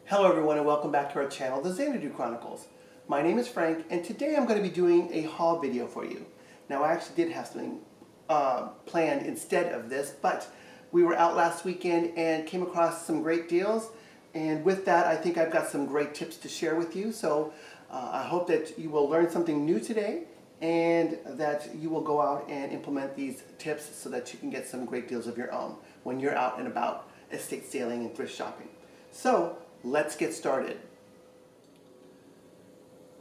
Hello everyone and welcome back to our channel, The Xanadu Chronicles. My name is Frank and today I'm going to be doing a haul video for you. Now I actually did have something planned instead of this, but we were out last weekend and came across some great deals, and with that I think I've got some great tips to share with you. So I hope that you will learn something new today and that you will go out and implement these tips so that you can get some great deals of your own when you're out and about estate sailing and thrift shopping. So let's get started.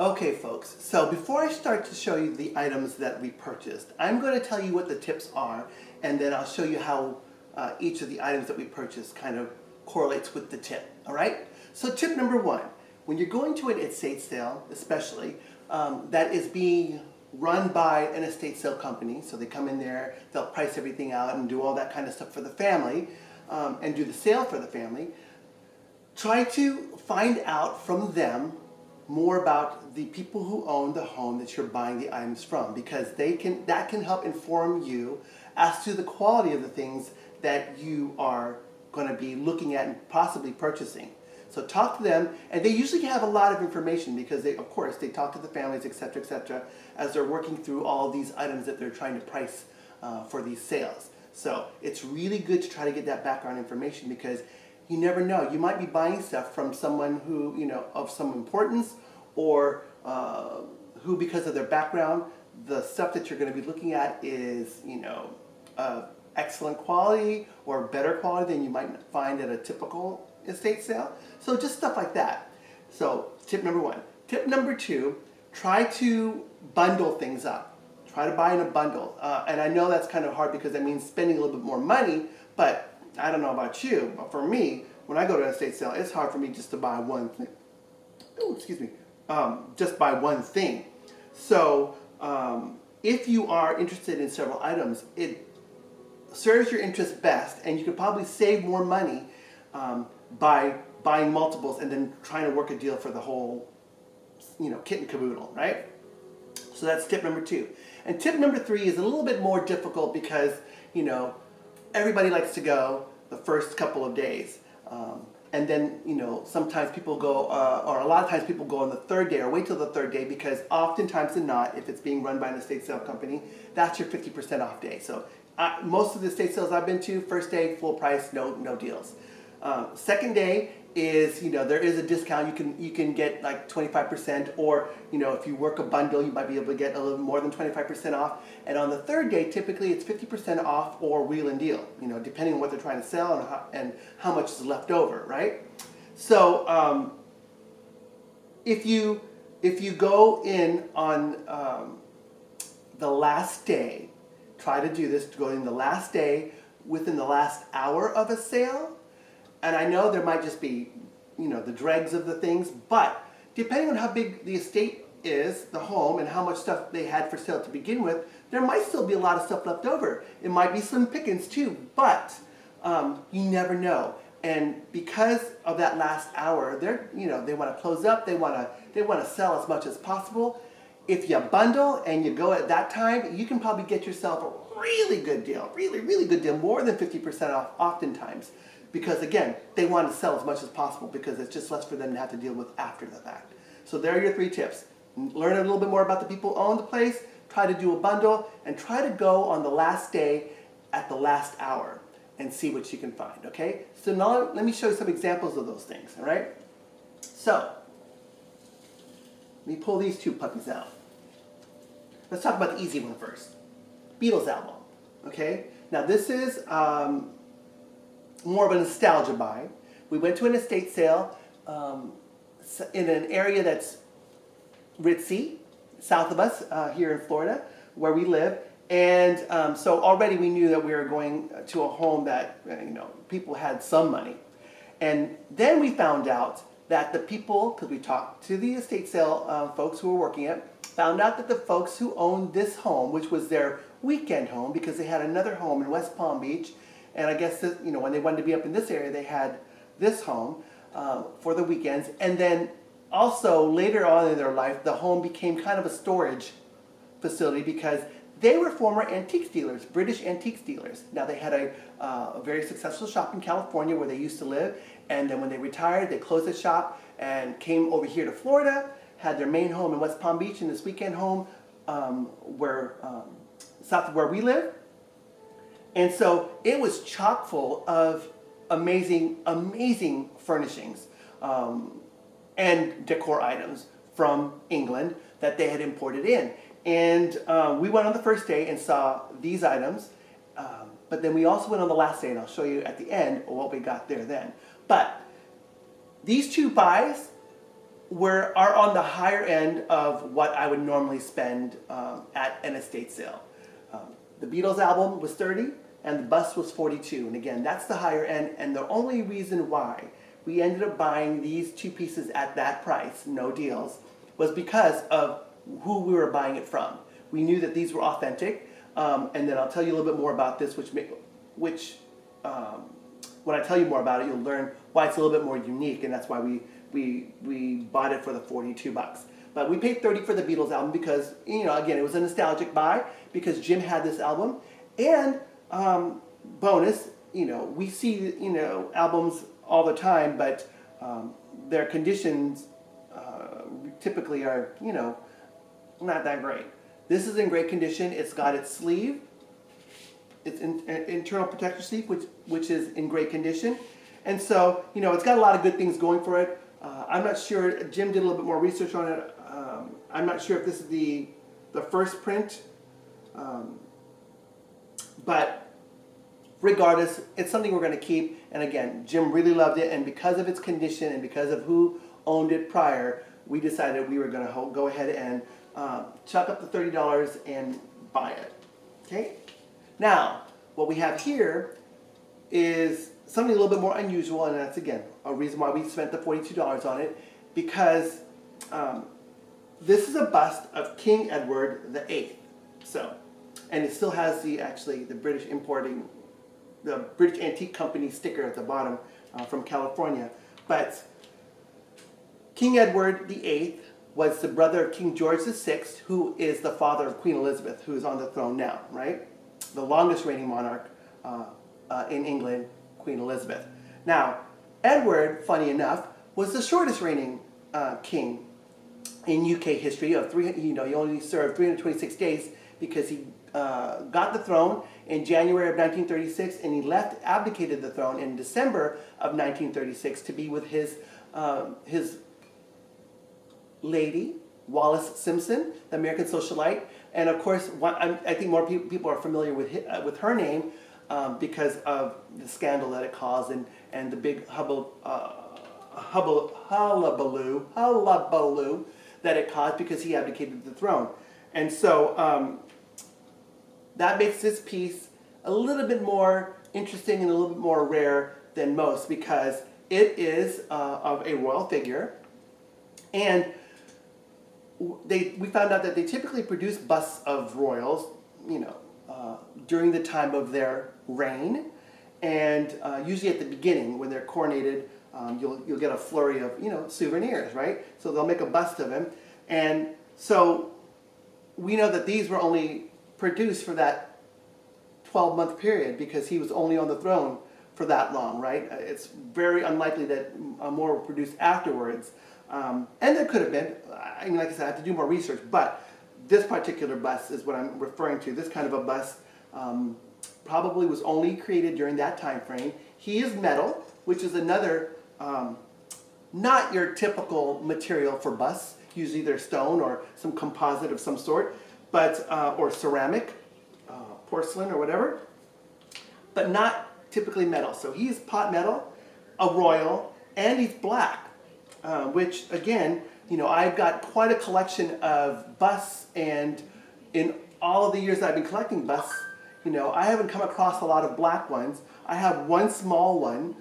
Okay folks, so before I start to show you the items that we purchased, I'm going to tell you what the tips are, and then I'll show you how each of the items that we purchased kind of correlates with the tip. Alright? So tip number one, when you're going to an estate sale, especially, that is being run by an estate sale company, so they come in there, they'll price everything out and do all that kind of stuff for the family, and do the sale for the family. Try to find out from them more about the people who own the home that you're buying the items from, because that can help inform you as to the quality of the things that you are going to be looking at and possibly purchasing. So talk to them, and they usually have a lot of information because they talk to the families, etc., as they're working through all these items that they're trying to price for these sales. So it's really good to try to get that background information, because you never know. You might be buying stuff from someone who, of some importance, or who, because of their background, the stuff that you're going to be looking at is, excellent quality or better quality than you might find at a typical estate sale. So just stuff like that. So tip number one. Tip number two, try to bundle things up. Try to buy in a bundle. And I know that's kind of hard because that means spending a little bit more money, but I don't know about you, but for me, when I go to an estate sale, it's hard for me just to buy one thing. Oh, excuse me. Just buy one thing. So if you are interested in several items, it serves your interest best, and you could probably save more money by buying multiples and then trying to work a deal for the whole, kit and caboodle, right? So that's tip number two. And tip number three is a little bit more difficult because, everybody likes to go the first couple of days. And then, sometimes people go, or a lot of times people go on the third day or wait till the third day, because oftentimes than not, if it's being run by an estate sale company, that's your 50% off day. So most of the estate sales I've been to, first day, full price, no deals. Second day is, there is a discount. You can get like 25%, or, if you work a bundle, you might be able to get a little more than 25% off. And on the third day, typically it's 50% off or wheel and deal, depending on what they're trying to sell and how much is left over, right? So if you go in on the last day, try to do this, to go in the last day within the last hour of a sale. And I know there might just be, the dregs of the things, but depending on how big the estate is, the home, and how much stuff they had for sale to begin with, there might still be a lot of stuff left over. It might be slim pickings too, but you never know. And because of that last hour, they want to close up, they want to sell as much as possible. If you bundle and you go at that time, you can probably get yourself a really good deal, really good deal, more than 50% off oftentimes. Because again, they want to sell as much as possible because it's just less for them to have to deal with after the fact. So there are your three tips. Learn a little bit more about the people who own the place, try to do a bundle, and try to go on the last day at the last hour and see what you can find, okay? So now let me show you some examples of those things, all right? So, let me pull these two puppies out. Let's talk about the easy one first. Beatles Album, okay? Now this is more of a nostalgia buy. We went to an estate sale in an area that's ritzy, south of us here in Florida, where we live. And so already we knew that we were going to a home that, people had some money. And then we found out that the people, because we talked to the estate sale folks who were working it, found out that the folks who owned this home, which was their weekend home, because they had another home in West Palm Beach, and I guess that, when they wanted to be up in this area, they had this home for the weekends. And then also later on in their life, the home became kind of a storage facility because they were former antiques dealers, British antiques dealers. Now they had a very successful shop in California where they used to live, and then when they retired, they closed the shop and came over here to Florida, had their main home in West Palm Beach and this weekend home south of where we live. And so it was chock full of amazing, amazing furnishings and decor items from England that they had imported in. And we went on the first day and saw these items, but then we also went on the last day, and I'll show you at the end what we got there then. But these two buys are on the higher end of what I would normally spend at an estate sale. The Beatles album was $30 and the bust was $42, and again, that's the higher end, and the only reason why we ended up buying these two pieces at that price, no deals, was because of who we were buying it from. We knew that these were authentic, and then I'll tell you a little bit more about this, which when I tell you more about it, you'll learn why it's a little bit more unique, and that's why we bought it for the $42. But we paid $30 for the Beatles album because, again, it was a nostalgic buy because Jim had this album. And bonus, we see, albums all the time, but their conditions typically are, not that great. This is in great condition. It's got its sleeve, its internal protector sleeve, which is in great condition. And so, it's got a lot of good things going for it. I'm not sure, Jim did a little bit more research on it. I'm not sure if this is the first print, but regardless, it's something we're going to keep. And again, Jim really loved it, and because of its condition and because of who owned it prior, we decided we were going to go ahead and chuck up the $30 and buy it. Okay? Now, what we have here is something a little bit more unusual, and that's, again, a reason why we spent the $42 on it, because this is a bust of King Edward VIII. So, and it still has the British Antique Company sticker at the bottom from California. But King Edward VIII was the brother of King George VI, who is the father of Queen Elizabeth, who is on the throne now, right? The longest reigning monarch in England, Queen Elizabeth. Now, Edward, funny enough, was the shortest reigning king in UK history. He only served 326 days because he got the throne in January of 1936, and he abdicated the throne in December of 1936 to be with his lady, Wallis Simpson, the American socialite. And of course, I think more people are familiar with her name because of the scandal that it caused and the big hullabaloo that it caused because he abdicated the throne. And so that makes this piece a little bit more interesting and a little bit more rare than most because it is of a royal figure. And we found out that they typically produce busts of royals, during the time of their reign, and usually at the beginning when they're coronated, you'll get a flurry of souvenirs, right? So they'll make a bust of him, and so we know that these were only produced for that 12-month period because he was only on the throne for that long, right? It's very unlikely that more were produced afterwards. And there could have been, like I said, I have to do more research, but this particular bust is what I'm referring to. This kind of a bust probably was only created during that time frame. He is metal, which is another, not your typical material for busts. Usually they're stone or some composite of some sort, but or ceramic, porcelain or whatever, but not typically metal. So he's pot metal, a royal, and he's black. Which, again, I've got quite a collection of busts, and in all of the years I've been collecting busts, I haven't come across a lot of black ones. I have one small one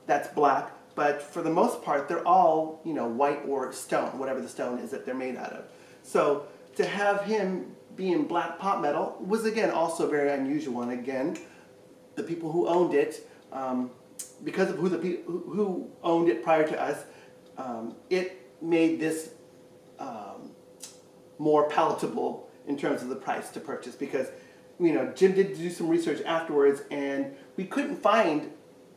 that's black, but for the most part, they're all, white or stone, whatever the stone is that they're made out of. So to have him be in black pot metal was, again, also very unusual. And again, the people who owned it, because of who owned it prior to us, it made this more palatable in terms of the price to purchase, because Jim did do some research afterwards, and we couldn't find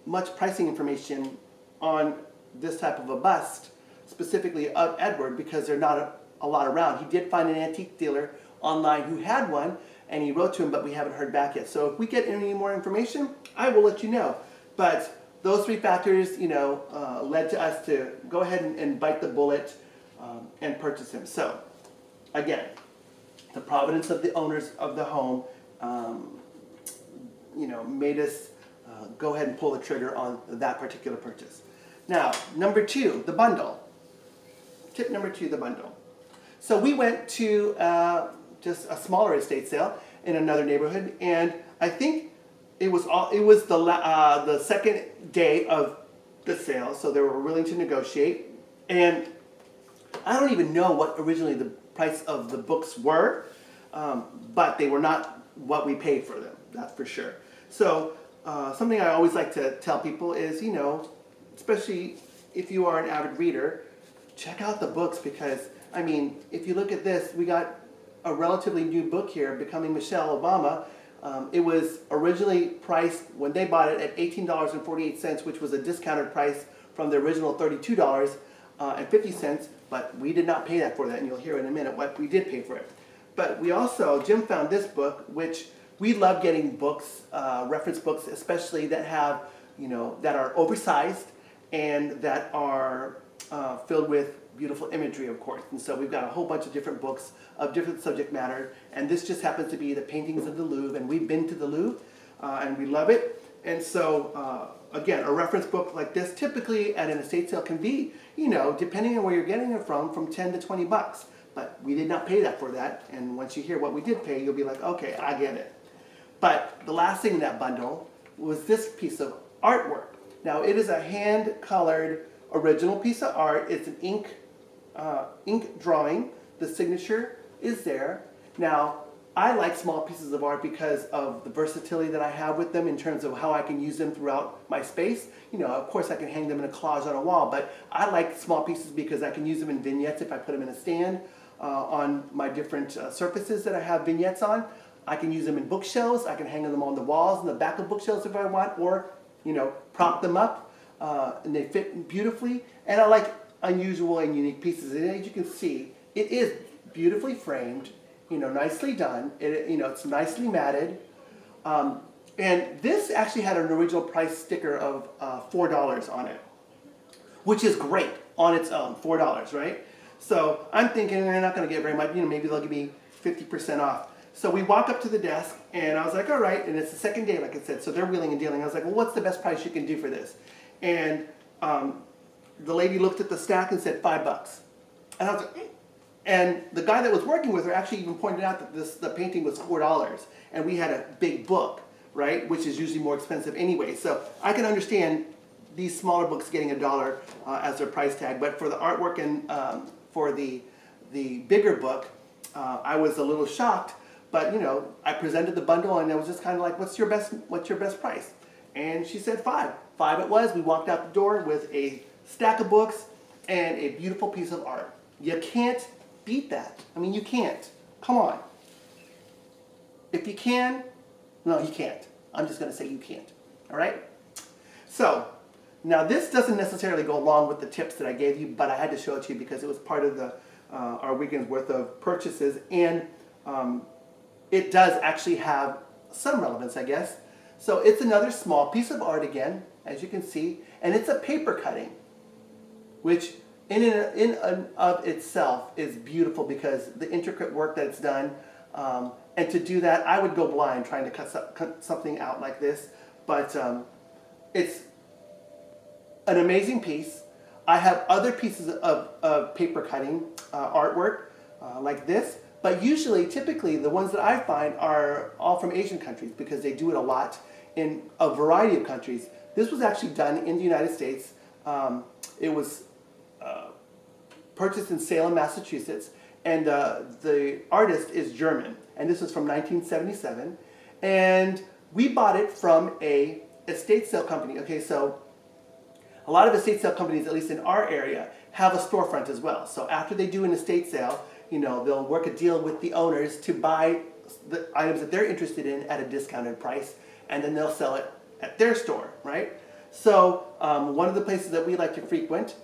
much pricing information on this type of a bust, specifically of Edward, because they're not a lot around. He did find an antique dealer online who had one, and he wrote to him, but we haven't heard back yet. So if we get any more information, I will let you know. But those three factors, led to us to go ahead and bite the bullet and purchase him. So, again, the providence of the owners of the home, made us go ahead and pull the trigger on that particular purchase. Now, number two, the bundle. Tip number two, the bundle. So we went to just a smaller estate sale in another neighborhood, and I think it was the second day of the sale, so they were willing to negotiate. And I don't even know what originally the price of the books were, but they were not what we paid for them, that's for sure. So something I always like to tell people is, especially if you are an avid reader, check out the books, because, if you look at this, we got a relatively new book here, Becoming Michelle Obama. It was originally priced, when they bought it, at $18.48, which was a discounted price from the original $32.50, but we did not pay that for that, and you'll hear in a minute what we did pay for it. But we also, Jim found this book, which we love getting books, reference books, especially that have, that are oversized and that are filled with beautiful imagery, of course. And so we've got a whole bunch of different books of different subject matter, and this just happens to be the paintings of the Louvre, and we've been to the Louvre, and we love it. And so, again, a reference book like this, typically at an estate sale, can be, depending on where you're getting it from 10 to 20 bucks. But we did not pay that for that, and once you hear what we did pay, you'll be like, okay, I get it. But the last thing in that bundle was this piece of artwork. Now, it is a hand-colored original piece of art. It's an ink drawing. The signature is there. Now, I like small pieces of art because of the versatility that I have with them in terms of how I can use them throughout my space. Of course I can hang them in a collage on a wall, but I like small pieces because I can use them in vignettes if I put them in a stand on my different surfaces that I have vignettes on. I can use them in bookshelves. I can hang them on the walls and the back of bookshelves if I want, or prop them up, and they fit beautifully. And I like unusual and unique pieces. And as you can see, it is beautifully framed, nicely done. It's nicely matted. And this actually had an original price sticker of $4 on it, which is great on its own, $4, right? So I'm thinking they're not going to get very much, maybe they'll give me 50% off. So we walk up to the desk, and I was like, all right, and it's the second day, like I said, so they're wheeling and dealing. I was like, well, what's the best price you can do for this? And the lady looked at the stack and said, $5. And I was like, and the guy that was working with her actually even pointed out that the painting was $4, and we had a big book, right, which is usually more expensive anyway. So I can understand these smaller books getting $1 as their price tag, but for the artwork and for the bigger book, I was a little shocked. But I presented the bundle, and it was just kind of like, what's your best price? And she said $5. $5 it was. We walked out the door with a stack of books and a beautiful piece of art. You can't beat that. You can't. Come on. If you can, no, you can't. I'm just going to say you can't. All right? So, now this doesn't necessarily go along with the tips that I gave you, but I had to show it to you because it was part of our weekend's worth of purchases, and it does actually have some relevance, I guess. So it's another small piece of art again, as you can see, and it's a paper cutting, which in and of itself is beautiful because the intricate work that it's done. And to do that, I would go blind trying to cut something out like this, but it's an amazing piece. I have other pieces of paper cutting artwork like this, but typically, the ones that I find are all from Asian countries because they do it a lot in a variety of countries. This was actually done in the United States. It was purchased in Salem, Massachusetts, and the artist is German. And this was from 1977. And we bought it from a estate sale company. Okay, so a lot of estate sale companies, at least in our area, have a storefront as well. So after they do an estate sale, you know, they'll work a deal with the owners to buy the items that they're interested in at a discounted price, and then they'll sell it at their store, right? So one of the places that we like to frequent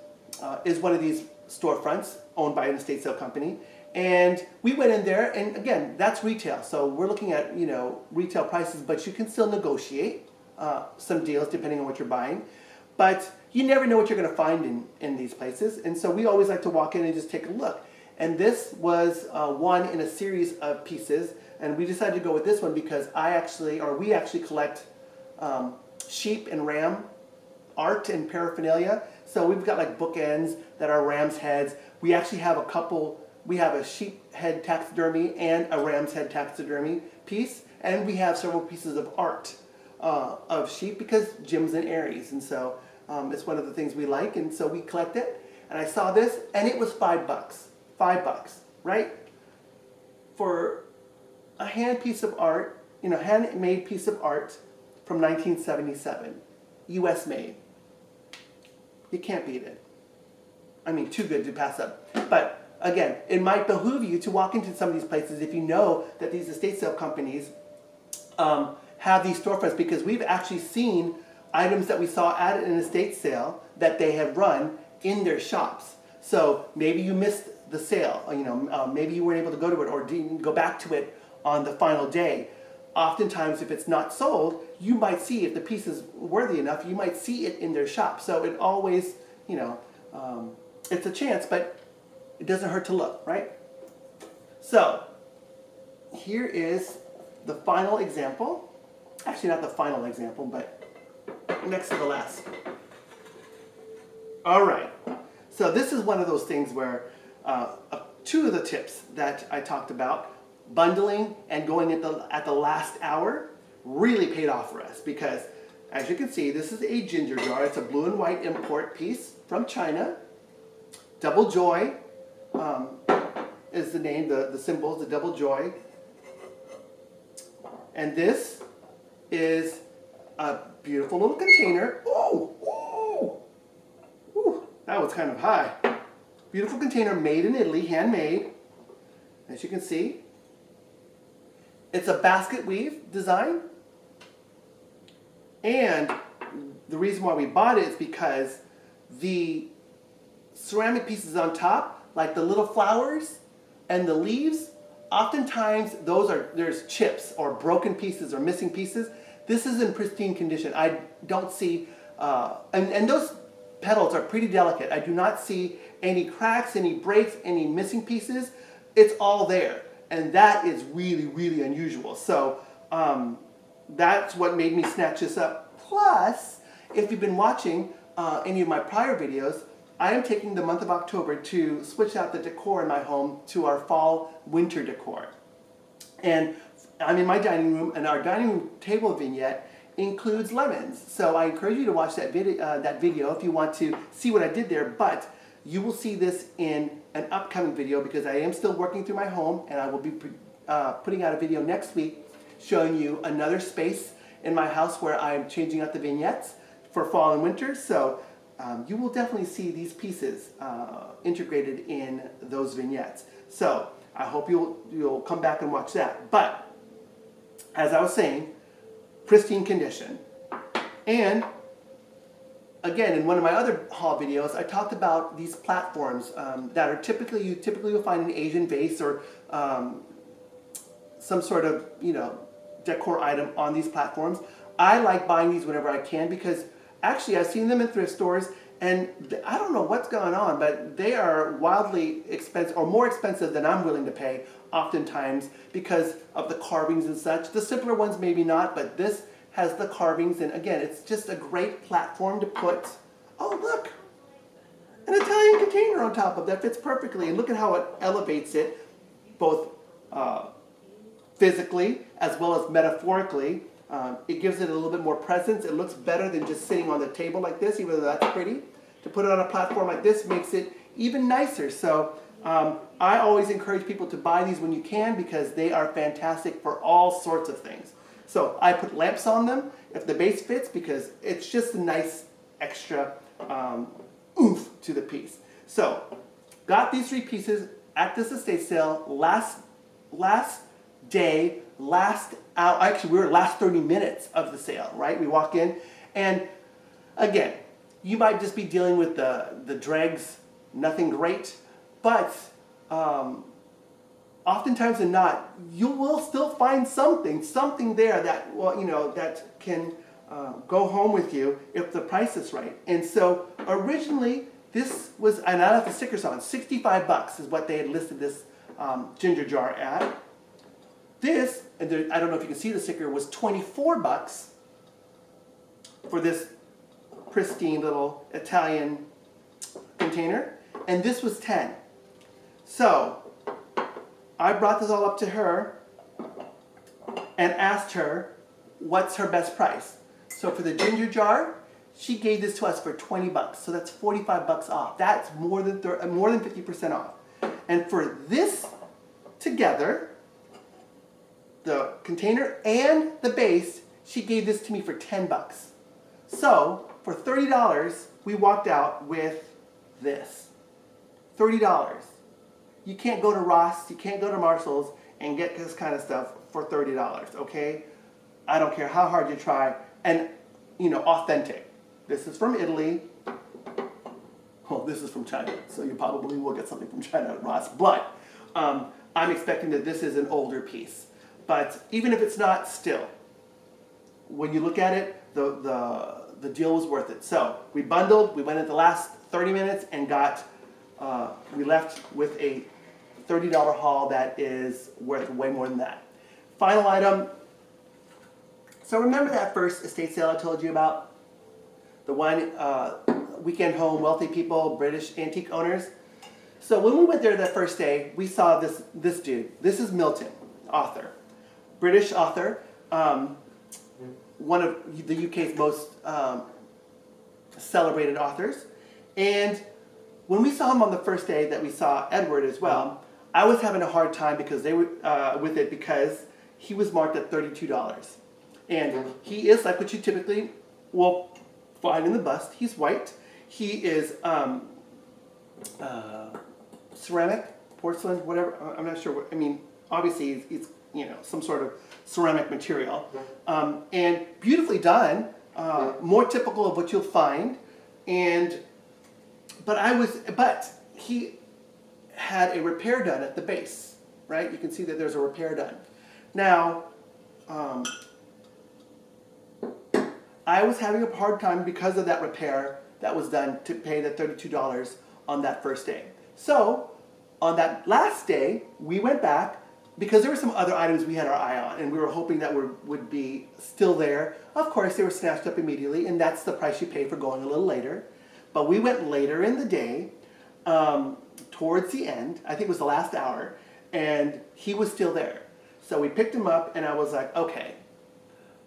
is one of these storefronts owned by an estate sale company. And we went in there, and again, that's retail. So we're looking at, you know, retail prices, but you can still negotiate some deals depending on what you're buying. But you never know what you're going to find in these places. And so we always like to walk in and just take a look. And this was one in a series of pieces. And we decided to go with this one because we actually collect sheep and ram art and paraphernalia. So we've got like bookends that are ram's heads. We actually have we have a sheep head taxidermy and a ram's head taxidermy piece. And we have several pieces of art of sheep because Jim's an Aries. And so it's one of the things we like. And so we collect it. And I saw this and it was $5. $5, right? For a hand piece of art, you know, handmade piece of art from 1977, U.S. made. You can't beat it. I mean, too good to pass up. But again, it might behoove you to walk into some of these places if you know that these estate sale companies have these storefronts, because we've actually seen items that we saw at an estate sale that they have run in their shops. So maybe you missed the sale, you know, maybe you weren't able to go to it or didn't go back to it on the final day. Oftentimes, if it's not sold, you might see, if the piece is worthy enough, you might see it in their shop. So it always, you know, it's a chance, but it doesn't hurt to look, right? So here is the final example. Actually, not the final example, but next to the last. All right. So this is one of those things where two of the tips that I talked about, bundling and going at the last hour, really paid off for us, because as you can see, this is a ginger jar. It's a blue and white import piece from China. Double Joy is the name, the symbol, the Double Joy. And this is a beautiful little container. Ooh, that was kind of high. Beautiful container made in Italy, handmade, as you can see. It's a basket weave design. And the reason why we bought it is because the ceramic pieces on top, like the little flowers and the leaves, oftentimes there's chips or broken pieces or missing pieces. This is in pristine condition. I don't see, and those petals are pretty delicate. I do not see any cracks, any breaks, any missing pieces. It's all there. And that is really, really unusual. So that's what made me snatch this up. Plus, if you've been watching any of my prior videos, I am taking the month of October to switch out the decor in my home to our fall-winter decor. And I'm in my dining room, and our dining room table vignette includes lemons. So I encourage you to watch that video if you want to see what I did there. But you will see this in an upcoming video, because I am still working through my home, and I will be putting out a video next week showing you another space in my house where I'm changing out the vignettes for fall and winter. So you will definitely see these pieces integrated in those vignettes. So I hope you'll come back and watch that. But as I was saying, pristine condition. And again, in one of my other haul videos, I talked about these platforms that are typically you'll find an Asian vase or some sort of, you know, decor item on these platforms. I like buying these whenever I can, because actually I've seen them in thrift stores, and I don't know what's going on, but they are wildly expensive, or more expensive than I'm willing to pay oftentimes, because of the carvings and such. The simpler ones maybe not, but this has the carvings, and again, it's just a great platform to put, oh look, an Italian container on top of that fits perfectly, and look at how it elevates it, both physically as well as metaphorically. It gives it a little bit more presence. It looks better than just sitting on the table like this, even though that's pretty. To put it on a platform like this makes it even nicer. So I always encourage people to buy these when you can, because they are fantastic for all sorts of things. So I put lamps on them if the base fits, because it's just a nice extra oomph to the piece. So got these three pieces at this estate sale last day, last hour. Actually, we were last 30 minutes of the sale, right? We walk in, and again, you might just be dealing with the dregs, nothing great, but oftentimes than not, you will still find something there that, well, you know, that can go home with you if the price is right. And so originally, this was, and I left the stickers on, $65 is what they had listed this ginger jar at. This, and there, I don't know if you can see the sticker, was $24 for this pristine little Italian container, and this was $10. So I brought this all up to her and asked her what's her best price. So for the ginger jar, she gave this to us for $20, so that's $45 off. That's more than 50% off. And for this together, the container and the base, she gave this to me for $10. So for $30, we walked out with this. $30. You can't go to Ross, you can't go to Marshall's and get this kind of stuff for $30, okay? I don't care how hard you try. And, you know, authentic. This is from Italy. Well, this is from China, so you probably will get something from China at Ross. But I'm expecting that this is an older piece. But even if it's not, still, when you look at it, the deal was worth it. So we bundled, we went in the last 30 minutes and got, we left with a $30 haul that is worth way more than that. Final item. So remember that first estate sale I told you about? The one, weekend home, wealthy people, British antique owners. So when we went there that first day, we saw this dude. This is Milton, author. British author, one of the UK's most celebrated authors. And when we saw him on the first day that we saw Edward as well, I was having a hard time because they were with it because he was marked at $32. And he is like what you typically will find in the bust. He's white. He is ceramic, porcelain, whatever. I'm not sure what, I mean, obviously he's you know, some sort of ceramic material. And beautifully done, more typical of what you'll find. But he had a repair done at the base, right? You can see that there's a repair done. Now, I was having a hard time because of that repair that was done to pay the $32 on that first day. So, on that last day, we went back because there were some other items we had our eye on and we were hoping that would be still there. Of course, they were snatched up immediately, and that's the price you pay for going a little later. But we went later in the day, towards the end, I think it was the last hour, and he was still there. So we picked him up, and I was like, okay.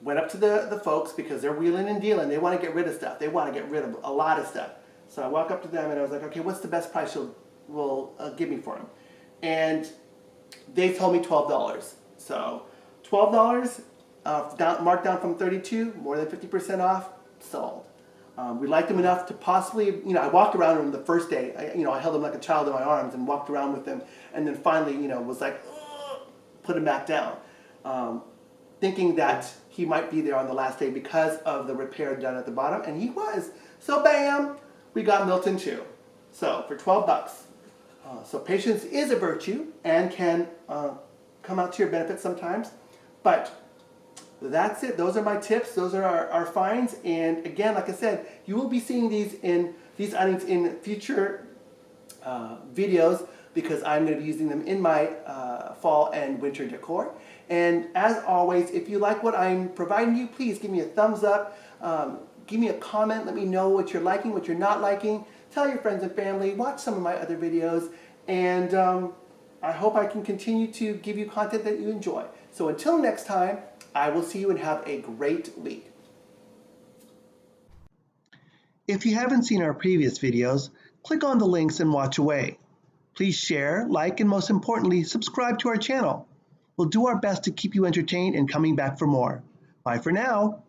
Went up to the folks because they're wheeling and dealing. They want to get rid of stuff. They want to get rid of a lot of stuff. So I walk up to them, and I was like, okay, what's the best price will give me for him? And they told me $12. So $12, marked down from $32, more than 50% off, sold. We liked him enough to possibly, you know, I walked around him the first day. I held him like a child in my arms and walked around with him, and then finally, you know, was like, put him back down, thinking that he might be there on the last day because of the repair done at the bottom, and he was. So bam, we got Milton too. So for $12. So patience is a virtue and can come out to your benefit sometimes. But that's it. Those are my tips. Those are our finds. And again, like I said, you will be seeing these items in future videos because I'm going to be using them in my fall and winter decor. And as always, if you like what I'm providing you, please give me a thumbs up. Give me a comment. Let me know what you're liking, what you're not liking. Tell your friends and family. Watch some of my other videos. And I hope I can continue to give you content that you enjoy. So until next time, I will see you and have a great week. If you haven't seen our previous videos, click on the links and watch away. Please share, like, and most importantly, subscribe to our channel. We'll do our best to keep you entertained and coming back for more. Bye for now.